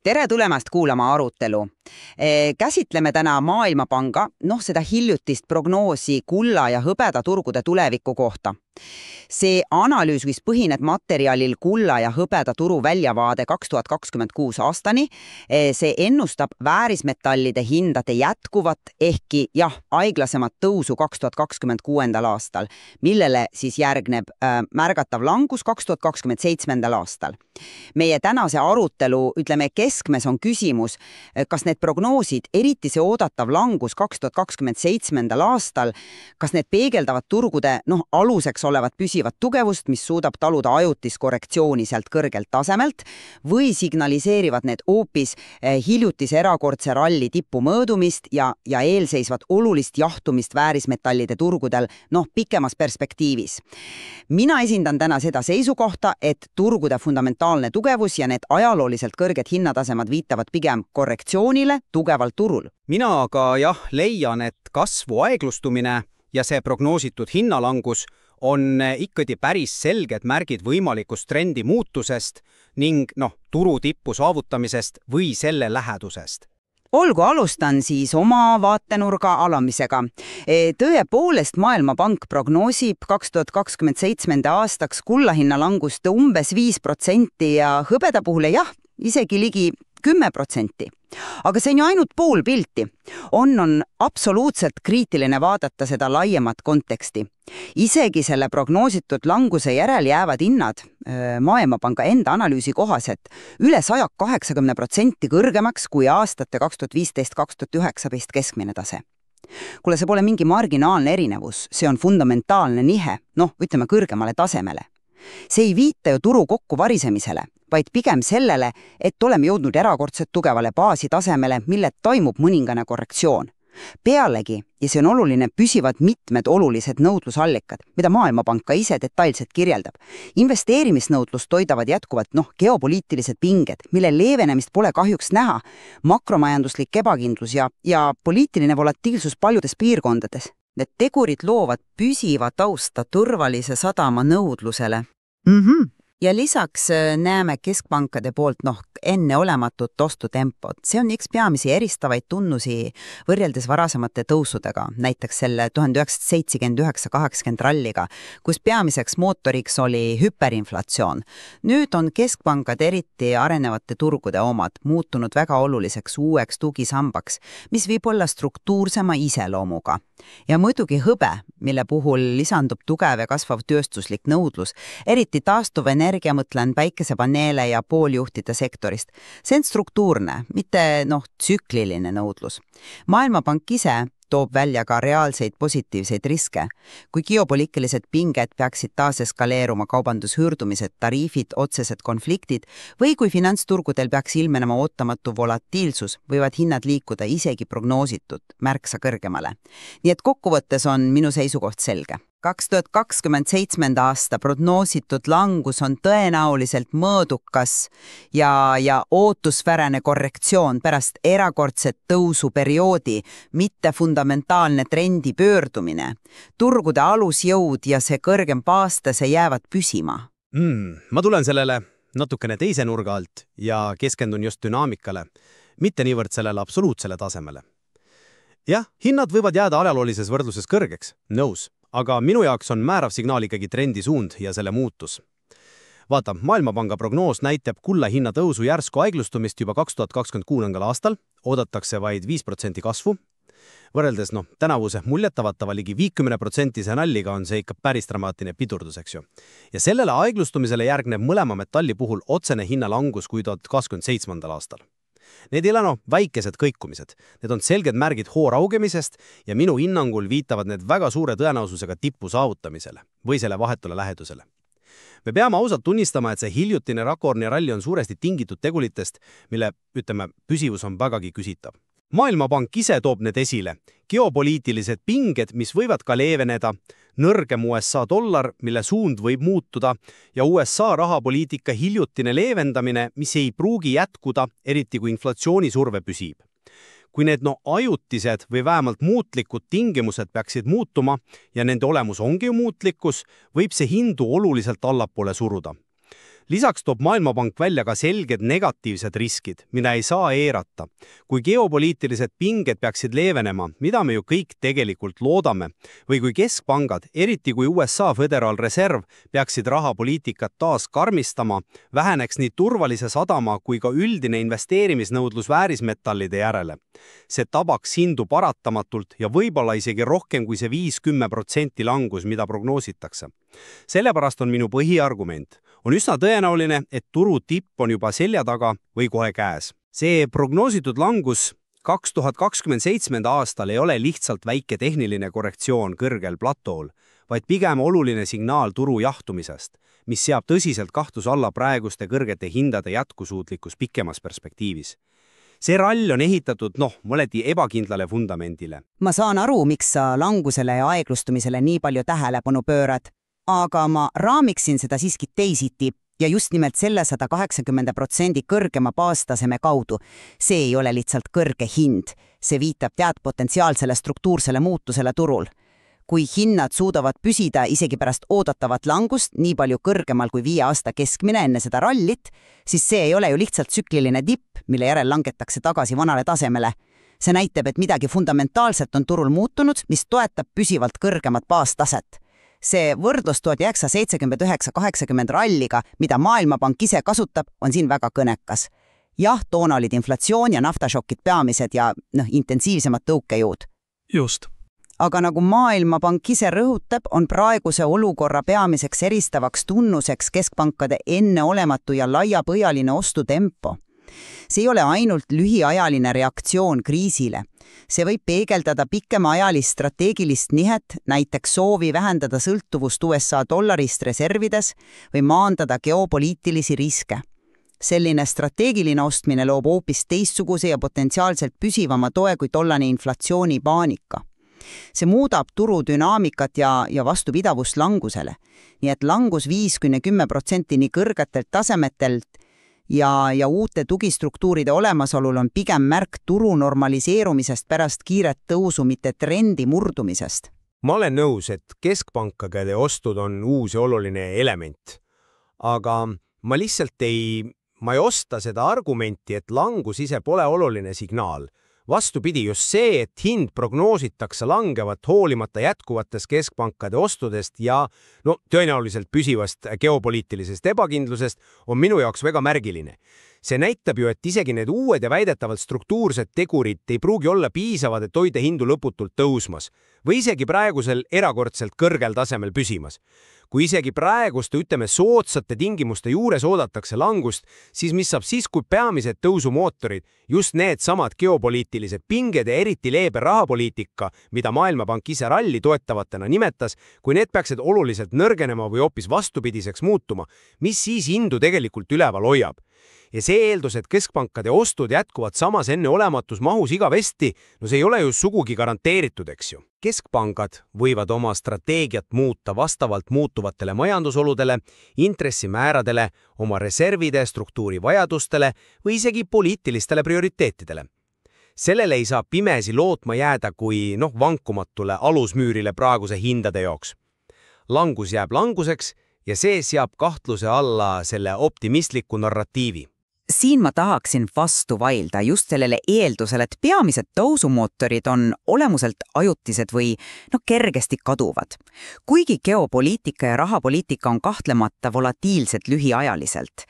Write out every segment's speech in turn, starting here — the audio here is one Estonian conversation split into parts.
Tere tulemast kuulama arutelu. Käsitleme täna Maailmapanga, seda hiljutist prognoosi kulla ja hõbeda turgude tuleviku kohta. See analüüs, mis põhineb materjalil kulla ja hõbeda turu väljavaade 2026 aastani, see ennustab väärismetallide hindade jätkuvat ehkki aeglasemat tõusu 2026. aastal, millele siis järgneb märgatav langus 2027. aastal. Meie tänase arutelu, keskmes on küsimus, kas need prognoosid, eriti see oodatav langus 2027. aastal, kas need peegeldavad turgude aluseks olevat püsivat tugevust, mis suudab taluda ajutist korrektsiooni sealt kõrgelt tasemelt, või signaliseerivad need hoopis hiljutise erakordse ralli tippu möödumist ja eelseisvat olulist jahtumist väärismetallide turgudel pikemas perspektiivis. Mina esindan täna seda seisukohta, et turgude fundamentaalne tugevus ja need ajalooliselt kõrged hinnatasemad viitavad pigem korrektsioonile tugeval turul. Mina aga leian, et kasvu aeglustumine ja see prognoositud hinnalangus on ikkagi päris selged märgid võimalikust trendi muutusest ning turu tippu saavutamisest või selle lähedusest. Olgu, alustan siis oma vaatenurga alamisega. Tõepoolest Maailmapank prognoosib 2027. aastaks kullahinna langust umbes 5% ja hõbeda puhul isegi ligi 10%. Aga see on ju ainult pool pilti. On absoluutselt kriitiline vaadata seda laiemat konteksti. Isegi selle prognoositud languse järel jäävad hinnad Maailmapanga enda analüüsi kohaselt üle 180% kõrgemaks kui aastate 2015-2019 keskmine tase. Kuule, see pole mingi marginaalne erinevus, see on fundamentaalne nihe, kõrgemale tasemele. See ei viita ju turu kokku varisemisele, vaid pigem sellele, et oleme jõudnud erakordselt tugevale baasitasemele, mille toimub mõningane korrektsioon. Pealegi, ja see on oluline, püsivad mitmed olulised nõudlusallikad, mida Maailmapank ka ise detailselt kirjeldab. Investeerimisnõudlust toidavad jätkuvalt geopoliitilised pinged, mille leevenemist pole kahjuks näha, makromajanduslik ebakindlus ja poliitiline volatiilsus paljudes piirkondades. Need tegurid loovad püsiva tausta turvalise sadama nõudlusele. Ja lisaks näeme keskpankade poolt enneolematut ostutempot. See on üks peamisi eristavaid tunnusi võrreldes varasemate tõusudega, näiteks selle 1979-80 ralliga, kus peamiseks mootoriks oli hüperinflatsioon. Nüüd on keskpankad eriti arenevate turgude omad muutunud väga oluliseks uueks tugisambaks, mis võib olla struktuursema iseloomuga. Ja muidugi hõbe, mille puhul lisandub tugev ja kasvav tööstuslik nõudlus, eriti taastuv energia, mõtlen päikesepaneele ja pooljuhtide sektorist. See on struktuurne, mitte tsükliline nõudlus. Maailmapank ise toob välja ka reaalseid positiivseid riske. Kui geopoliitilised pinged peaksid taas eskaleeruma kaubandushürdumised, tariifid, otsesed konfliktid või kui finantsturgudel peaks ilmenema ootamatu volatiilsus, võivad hinnad liikuda isegi prognoositud märksa kõrgemale. Nii et kokkuvõttes on minu seisukoht selge. 2027. aasta prognoositud langus on tõenäoliselt mõõdukas ja ootuspärane korrektsioon pärast erakordset tõusuperioodi, mitte fundamentaalne trendi pöördumine. Turgude alusjõud ja see kõrgem baastase jäävad püsima. Ma tulen sellele natukene teise nurga alt ja keskendun just dünaamikale, mitte niivõrd sellele absoluutsele tasemele. Hinnad võivad jääda ajaloolises võrdluses kõrgeks, nõus. Aga minu jaoks on määrav signaal ikkagi trendi suund ja selle muutus. Vaata, Maailmapanga prognoos näitab kulla hinna tõusu järsku aeglustumist juba 2026. aastal, oodatakse vaid 5% kasvu. Võrreldes tänavuse muljetavata ligi 50% ralliga on see ikka päris dramaatiline pidurdus, eks ju. Ja sellele aeglustumisele järgneb mõlema metalli puhul otsene hinnalangus kui 2027. aastal. Need ei ole väikesed kõikumised. Need on selged märgid hoo raugemisest ja minu hinnangul viitavad need väga suure tõenäosusega tippu saavutamisele või selle vahetule lähedusele. Me peame ausalt tunnistama, et see hiljutine rekordne ralli on suuresti tingitud tegulitest, mille, püsivus on vägagi küsitav. Maailmapank ise toob need esile. Geopoliitilised pinged, mis võivad ka leeveneda, nõrgem USA dollar, mille suund võib muutuda, ja USA rahapoliitika hiljutine leevendamine, mis ei pruugi jätkuda, eriti kui inflatsioonisurve püsib. Kui need ajutised või vähemalt muutlikud tingimused peaksid muutuma ja nende olemus ongi muutlikkus, võib see hindu oluliselt allapoole suruda. Lisaks toob Maailmapank välja ka selged negatiivsed riskid, mida ei saa eirata. Kui geopoliitilised pinged peaksid leevenema, mida me ju kõik tegelikult loodame, või kui keskpangad, eriti kui USA Federal Reserve, peaksid rahapoliitikat taas karmistama, väheneks nii turvalise sadama kui ka üldine investeerimisnõudlus väärismetallide järele. See tabaks hindu paratamatult ja võib-olla isegi rohkem kui see 5-10% langus, mida prognoositakse. Sellepärast on minu põhiargument. On üsna tõenäoline, et turu tipp on juba selja taga või kohe käes. See prognoositud langus 2027. aastal ei ole lihtsalt väike tehniline korrektsioon kõrgel platool, vaid pigem oluline signaal turu jahtumisest, mis seab tõsiselt kahtluse alla praeguste kõrgete hindade jätkusuutlikkus pikemas perspektiivis. See rall on ehitatud, mõneti ebakindlale vundamendile. Ma saan aru, miks sa langusele ja aeglustumisele nii palju tähelepanu pöörad, aga ma raamiksin seda siiski teisiti ja just nimelt selle 180% kõrgema baastaseme kaudu. See ei ole lihtsalt kõrge hind, see viitab potentsiaalsele struktuursele muutusele turul. Kui hinnad suudavad püsida isegi pärast oodatavat langust nii palju kõrgemal kui 5 aasta keskmine enne seda rallit, siis see ei ole ju lihtsalt tsükliline tipp, mille järel langetakse tagasi vanale tasemele. See näitab, et midagi fundamentaalselt on turul muutunud, mis toetab püsivalt kõrgemat baastaset. See võrdlus 1979-80 ralliga, mida Maailmapank ise kasutab, on siin väga kõnekas. Jah, toona olid inflatsioon ja naftašokid peamised ja intensiivsemad tõukejõud. Just. Aga nagu Maailmapank ise rõhutab, on praeguse olukorra peamiseks eristavaks tunnuseks keskpankade enneolematu ja laiapõhjaline ostutempo. See ei ole ainult lühiajaline reaktsioon kriisile. See võib peegeldada pikemaajalist strateegilist nihet, näiteks soovi vähendada sõltuvust USA dollarist reservides või maandada geopoliitilisi riske. Selline strateegiline ostmine loob hoopis teistsuguse ja potentsiaalselt püsivama toe kui tollane inflatsioonipaanika. See muudab turu dünaamikat ja vastupidavust langusele. Nii et langus 5-10% nii kõrgetelt tasemetelt ja uute tugistruktuuride olemasolul on pigem märk turu normaliseerumisest pärast kiiret tõusu, mitte trendi murdumisest. Ma olen nõus, et keskpankade ostud on uus ja oluline element. Aga ma lihtsalt ei osta seda argumenti, et langus ise pole oluline signaal. Vastupidi, just see, et hind prognoositakse langevat hoolimata jätkuvatest keskpankade ostudest ja tõenäoliselt püsivast geopoliitilisest ebakindlusest on minu jaoks väga märgiline. See näitab ju, et isegi need uued ja väidetavalt struktuursed tegurid ei pruugi olla piisavad, et hoida hindu lõputult tõusmas või isegi praegusel erakordselt kõrgel tasemel püsimas. Kui isegi praeguste, soodsate tingimuste juures oodatakse langust, siis mis saab siis, kui peamised tõusumootorid, just need samad geopoliitilised pinged ja eriti leebe rahapoliitika, mida Maailmapank ise ralli toetavatena nimetas, kui need peaksid oluliselt nõrgenema või hoopis vastupidiseks muutuma, mis siis hindu tegelikult üleval hoiab? Ja see eeldus, et keskpankade ostud jätkuvad samas enneolematus mahus igavesti, see ei ole ju sugugi garanteeritud, eks ju. Keskpangad võivad oma strateegiat muuta vastavalt muutuvatele majandusoludele, intressimääradele, oma reservide struktuuri vajadustele või isegi poliitilistele prioriteetidele. Sellele ei saa pimesi lootma jääda kui vankumatule alusmüürile praeguse hindade jooks. Langus jääb languseks ja see seab kahtluse alla selle optimistliku narratiivi. Siin ma tahaksin vastu vailda just sellele eeldusele, et peamised tõusumootorid on olemuselt ajutised või kergesti kaduvad. Kuigi geopoliitika ja rahapoliitika on kahtlemata volatiilsed lühiajaliselt.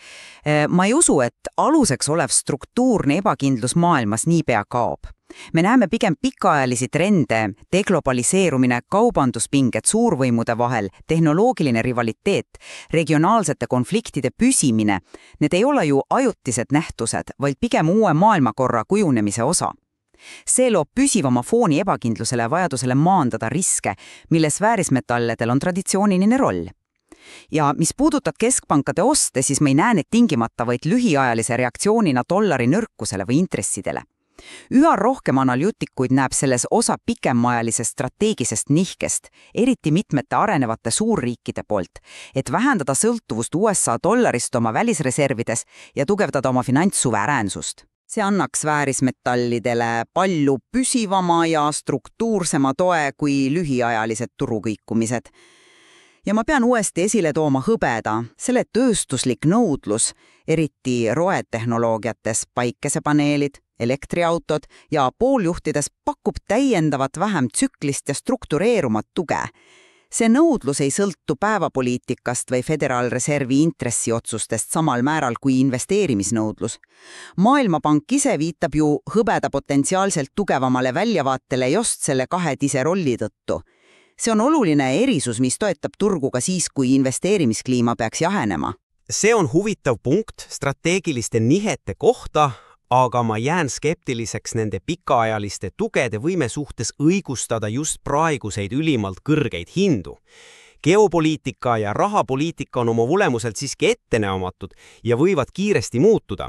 Ma ei usu, et aluseks olev struktuurne ebakindlus maailmas niipea kaob. Me näeme pigem pikaajalisi trende, deglobaliseerumine, kaubanduspinged suurvõimude vahel, tehnoloogiline rivaliteet, regionaalsete konfliktide püsimine. Need ei ole ju ajutised nähtused, vaid pigem uue maailmakorra kujunemise osa. See loob püsivama fooni ebakindlusele ja vajadusele maandada riske, milles väärismetalledel on traditsiooniline roll. Ja mis puudutab keskpankade oste, siis me ei näe need tingimata vaid lühiajalise reaktsioonina dollari nõrkusele või intressidele. Üha rohkem analüütikuid näeb selles osa pikemaajalisest strateegisest nihkest, eriti mitmete arenevate suurriikide poolt, et vähendada sõltuvust USA dollarist oma välisreservides ja tugevdada oma finantssuveräänsust. See annaks väärismetallidele palju püsivama ja struktuursema toe kui lühiajalised turukõikumised. Ja ma pean uuesti esile tooma hõbeda, selle tööstuslik nõudlus, eriti roetehnoloogiates, päikesepaneelid, elektriautod ja pooljuhtides pakub täiendavat vähem tsüklist ja struktureerumat tuge. See nõudlus ei sõltu päevapoliitikast või Föderaalreservi intressiotsustest samal määral kui investeerimisnõudlus. Maailmapank ise viitab ju hõbeda potentsiaalselt tugevamale väljavaatele just selle kahetise rolli tõttu. See on oluline erisus, mis toetab turgu ka siis, kui investeerimiskliima peaks jahenema. See on huvitav punkt strateegiliste nihete kohta, aga ma jään skeptiliseks nende pikaajaliste tugede võime suhtes õigustada just praeguseid ülimalt kõrgeid hindu. Geopoliitika ja rahapoliitika on oma olemuselt siiski ettenäomatud ja võivad kiiresti muutuda.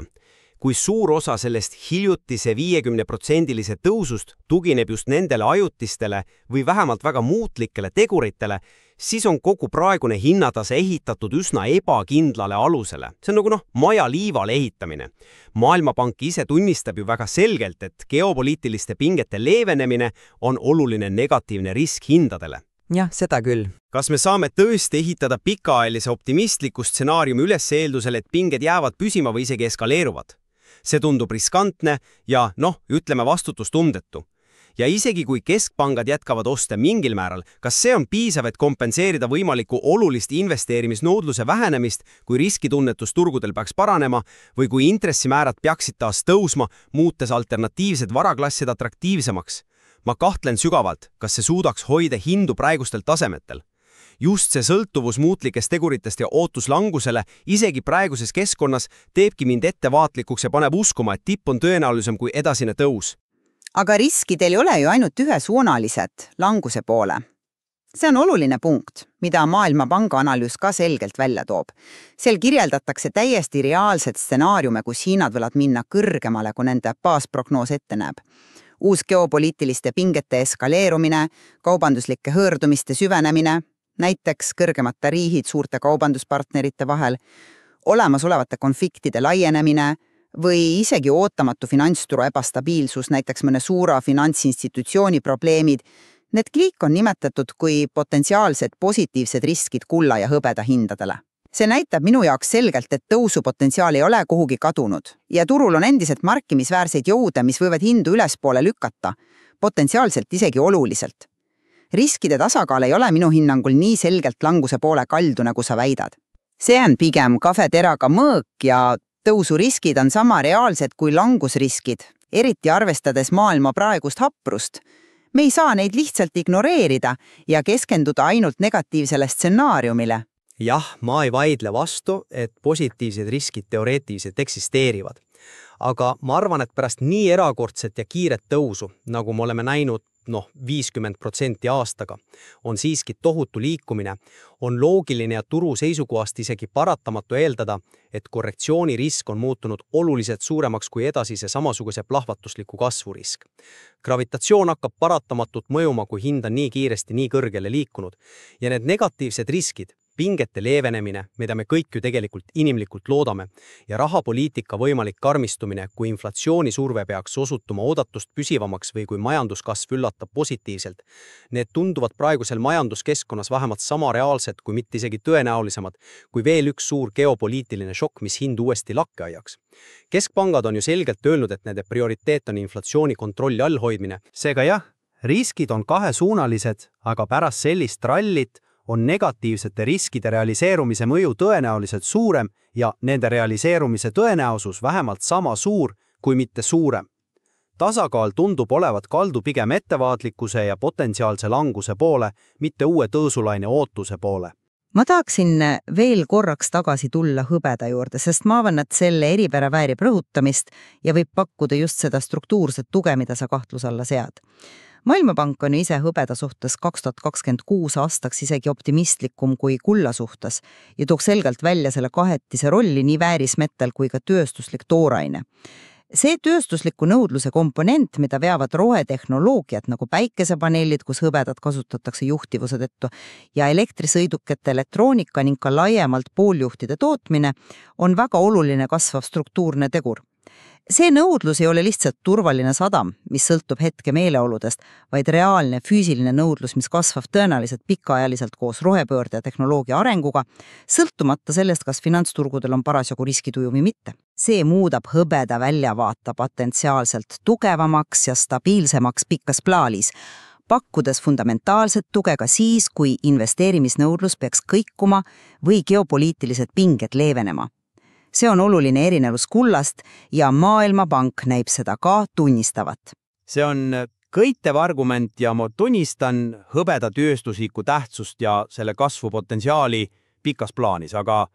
Kui suur osa sellest hiljutise 50%-lise tõusust tugineb just nendele ajutistele või vähemalt väga muutlikele teguritele, siis on kogu praegune hinnatase ehitatud üsna ebakindlale alusele. See on maja liivale ehitamine. Maailmapank ise tunnistab ju väga selgelt, et geopoliitiliste pingete leevenemine on oluline negatiivne risk hindadele. Jah, seda küll. Kas me saame tõesti ehitada pikaajalise optimistliku stsenaariumi üles eeldusel, et pinged jäävad püsima või isegi eskaleeruvad? See tundub riskantne ja ütleme vastutustundetu. Ja isegi kui keskpangad jätkavad oste mingil määral, kas see on piisav, et kompenseerida võimalikku olulist investeerimisnõudluse vähenemist, kui riskitunnetus turgudel peaks paranema või kui intressimäärad peaksid taas tõusma, muutes alternatiivsed varaklassid atraktiivsemaks? Ma kahtlen sügavalt, kas see suudaks hoida hindu praegustel tasemetel. Just see sõltuvus muutlikest teguritest ja ootuslangusele isegi praeguses keskkonnas teebki mind ettevaatlikuks ja paneb uskuma, et tipp on tõenäolisem kui edasine tõus. Aga riskidel ei ole ju ainult ühesuunalised languse poole. See on oluline punkt, mida Maailmapanga analüüs ka selgelt välja toob. Seal kirjeldatakse täiesti reaalset stsenaariume, kus hinnad võivad minna kõrgemale, kui nende baasprognoos ette näeb. Uus geopoliitiliste pingete eskaleerumine, kaubanduslike hõõrdumiste süvenemine, näiteks kõrgemad tariihid suurte kaubanduspartnerite vahel, olemasolevate konfliktide laienemine või isegi ootamatu finantsturu ebastabiilsus, näiteks mõne suura finantsinstitutsiooni probleemid. Need kõik on nimetatud kui potentsiaalsed positiivsed riskid kulla ja hõbeda hindadele. See näitab minu jaoks selgelt, et tõusupotentsiaal ei ole kuhugi kadunud ja turul on endiselt markimisväärseid jõude, mis võivad hindu ülespoole lükata, potentsiaalselt isegi oluliselt. Riskide tasakaal ei ole minu hinnangul nii selgelt languse poole kaldu, nagu sa väidad. See on pigem kafeteraga mõõk ja tõusuriskid on sama reaalsed kui langusriskid, eriti arvestades maailma praegust haprust. Me ei saa neid lihtsalt ignoreerida ja keskenduda ainult negatiivsele stsenaariumile. Jah, ma ei vaidle vastu, et positiivsed riskid teoreetiliselt eksisteerivad. Aga ma arvan, et pärast nii erakordset ja kiiret tõusu, nagu me oleme näinud 50% aastaga, on siiski tohutu liikumine, on loogiline ja turu seisukohast isegi paratamatu eeldada, et korrektsiooni risk on muutunud oluliselt suuremaks kui edasise samasuguse plahvatusliku kasvurisk. Gravitatsioon hakkab paratamatult mõjuma, kui hind on nii kiiresti nii kõrgele liikunud ja need negatiivsed riskid, pingete leevenemine, mida me kõik ju tegelikult inimlikult loodame, ja rahapoliitika võimalik karmistumine, kui inflatsioonisurve peaks osutuma oodatust püsivamaks või kui majanduskasv üllatab positiivselt. Need tunduvad praegusel majanduskeskkonnas vähemalt sama reaalsed, kui mitte isegi tõenäolisemad, kui veel üks suur geopoliitiline šokk, mis hindu uuesti lakke ajaks. Keskpangad on ju selgelt öelnud, et nende prioriteet on inflatsiooni kontrolli all hoidmine. Seega jah, riskid on kahesuunalised, aga pärast sellist rallit on negatiivsete riskide realiseerumise mõju tõenäoliselt suurem ja nende realiseerumise tõenäosus vähemalt sama suur, kui mitte suurem. Tasakaal tundub olevat kaldu pigem ettevaatlikkuse ja potentsiaalse languse poole, mitte uue tõusulaine ootuse poole. Ma tahaksin veel korraks tagasi tulla hõbeda juurde, sest ma arvan, et selle eripära väärib rõhutamist ja võib pakkuda just seda struktuurset tuge, mida sa kahtluse alla sead. Maailmapank on ise hõbeda suhtes 2026 aastaks isegi optimistlikum kui kulla suhtes ja tooks selgelt välja selle kahetise rolli nii väärismetal kui ka tööstuslik tooraine. See tööstusliku nõudluse komponent, mida veavad rohetehnoloogiad nagu päikesepaneelid, kus hõbedat kasutatakse juhtivuse tõttu, ja elektrisõidukete elektroonika ning ka laiemalt pooljuhtide tootmine, on väga oluline kasvav struktuurne tegur. See nõudlus ei ole lihtsalt turvaline sadam, mis sõltub hetke meeleoludest, vaid reaalne füüsiline nõudlus, mis kasvab tõenäoliselt pikaajaliselt koos rohepöörde ja tehnoloogia arenguga, sõltumata sellest, kas finantsturgudel on parasjagu riskituju või mitte. See muudab hõbeda väljavaata potentsiaalselt tugevamaks ja stabiilsemaks pikas plaanis, pakkudes fundamentaalset tuge ka siis, kui investeerimisnõudlus peaks kõikuma või geopoliitilised pinged leevenema. See on oluline erinevus kullast ja Maailmapank näib seda ka tunnistavat. See on kõitev argument ja ma tunnistan hõbeda tööstuslikku tähtsust ja selle kasvu potentsiaali pikas plaanis, aga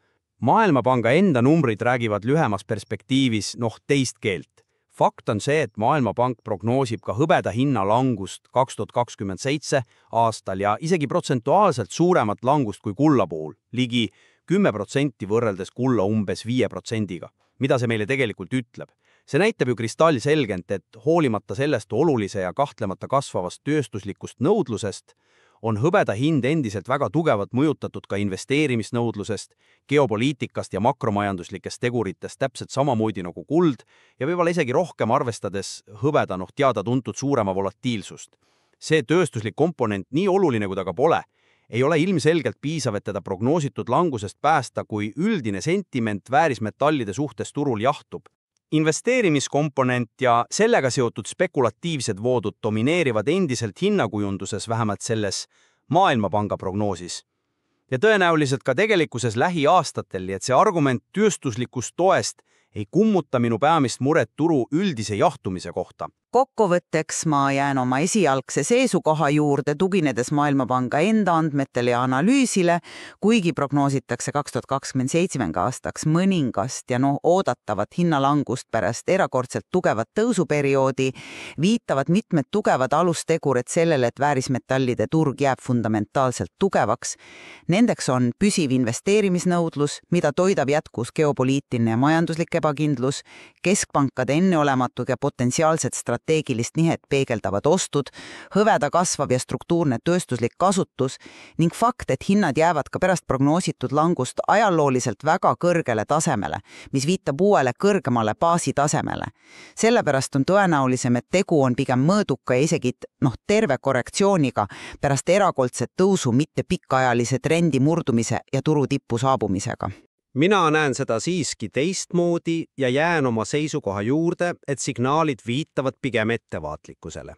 Maailmapanga enda numbrid räägivad lühemas perspektiivis teist keelt. Fakt on see, et Maailmapank prognoosib ka hõbeda hinna langust 2027 aastal ja isegi protsentuaalselt suuremat langust kui kulla puhul, ligi 10% võrreldes kulla umbes 5%-ga. Mida see meile tegelikult ütleb? See näitab ju kristallselgelt, et hoolimata sellest olulise ja kahtlemata kasvavast tööstuslikust nõudlusest, on hõbeda hind endiselt väga tugevalt mõjutatud ka investeerimisnõudlusest, geopoliitikast ja makromajanduslikest teguritest täpselt samamoodi nagu kuld ja võib-olla isegi rohkem arvestades hõbeda teada-tuntud suurema volatiilsust. See tööstuslik komponent, nii oluline kui ta ka pole, ei ole ilmselgelt piisav, et teda prognoositud langusest päästa, kui üldine sentiment väärismetallide suhtes turul jahtub. Investeerimiskomponent ja sellega seotud spekulatiivsed voodud domineerivad endiselt hinnakujunduses, vähemalt selles Maailmapanga prognoosis. Ja tõenäoliselt ka tegelikkuses lähiaastatel, et see argument tööstuslikust toest ei kummuta minu peamist muret turu üldise jahtumise kohta. Kokkuvõtteks ma jään oma esialgse seisukoha juurde, tuginedes Maailmapanga enda andmetele ja analüüsile, kuigi prognoositakse 2027 aastaks mõningast ja oodatavat hinnalangust pärast erakordselt tugevat tõusuperioodi, viitavad mitmed tugevad alustegurid sellele, et väärismetallide turg jääb fundamentaalselt tugevaks. Nendeks on püsiv investeerimisnõudlus, mida toidab jätkus geopoliitiline ja majanduslik ebakindlus, keskpankade enneolematud ja potentsiaalsed strateegilist nihet peegeldavad ostud, hõveda kasvav ja struktuurne tööstuslik kasutus ning fakt, et hinnad jäävad ka pärast prognoositud langust ajalooliselt väga kõrgele tasemele, mis viitab uuele kõrgemale baasitasemele. Sellepärast on tõenäolisem, et tegu on pigem mõõduka ja isegi terve korrektsiooniga pärast erakordset tõusu, mitte pikaajalise trendi murdumise ja turu tippu saabumisega. Mina näen seda siiski teistmoodi ja jään oma seisukoha juurde, et signaalid viitavad pigem ettevaatlikkusele.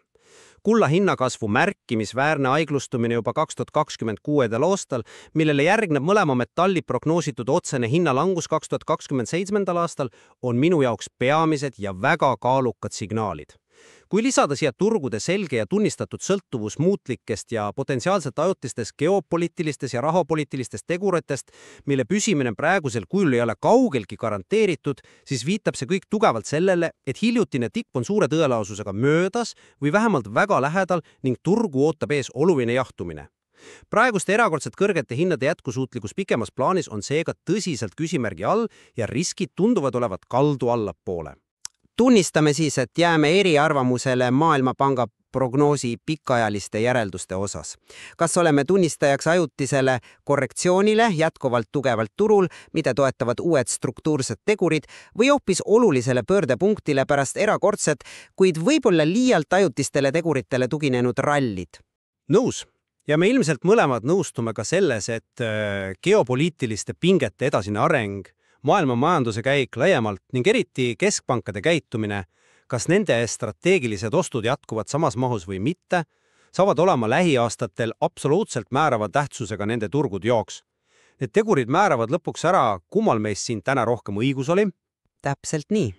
Kulla hinnakasvu märkimisväärne aeglustumine juba 2026. aastal, millele järgneb mõlema metalli prognoositud otsene hinnalangus 2027. aastal, on minu jaoks peamised ja väga kaalukad signaalid. Kui lisada siia turgude selge ja tunnistatud sõltuvus muutlikest ja potentsiaalselt ajutistes geopoliitilistes ja rahapoliitilistes teguritest, mille püsimine praegusel kujul ei ole kaugeltki garanteeritud, siis viitab see kõik tugevalt sellele, et hiljutine tipp on suure tõenäosusega möödas või vähemalt väga lähedal ning turgu ootab ees oluline jahtumine. Praeguste erakordselt kõrgete hinnade jätkusuutlikkus pikemas plaanis on seega tõsiselt küsimärgi all ja riskid tunduvad olevat kaldu allapoole. Tunnistame siis, et jääme eriarvamusele Maailmapanga prognoosi pikaajaliste järelduste osas. Kas oleme tunnistajaks ajutisele korrektsioonile jätkuvalt tugevalt turul, mida toetavad uued struktuursed tegurid, või hoopis olulisele pöördepunktile pärast erakordset, kuid võib-olla liialt ajutistele teguritele tuginenud rallid? Nõus. Ja me ilmselt mõlemad nõustume ka selles, et geopoliitiliste pingete edasine areng, maailma majanduse käik laiemalt ning eriti keskpankade käitumine, kas nende strateegilised ostud jätkuvad samas mahus või mitte, saavad olema lähiaastatel absoluutselt määrava tähtsusega nende turgude jaoks. Need tegurid määravad lõpuks ära, kummal meist siin täna rohkem õigus oli? Täpselt nii.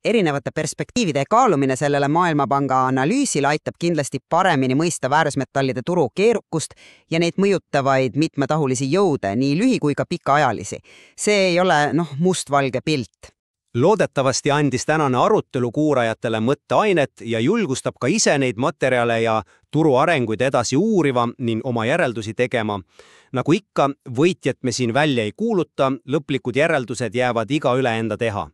Erinevate perspektiivide kaalumine sellele Maailmapanga analüüsile aitab kindlasti paremini mõista väärismetallide turu keerukust ja neid mõjutavaid mitmetahulisi jõude, nii lühi- kui ka pikaajalisi. See ei ole mustvalge pilt. Loodetavasti andis tänane arutelu kuurajatele mõtteainet ja julgustab ka ise neid materjale ja turu arenguid edasi uuriva ning oma järeldusi tegema. Nagu ikka, võitjat me siin välja ei kuuluta, lõplikud järeldused jäävad igaüle enda teha.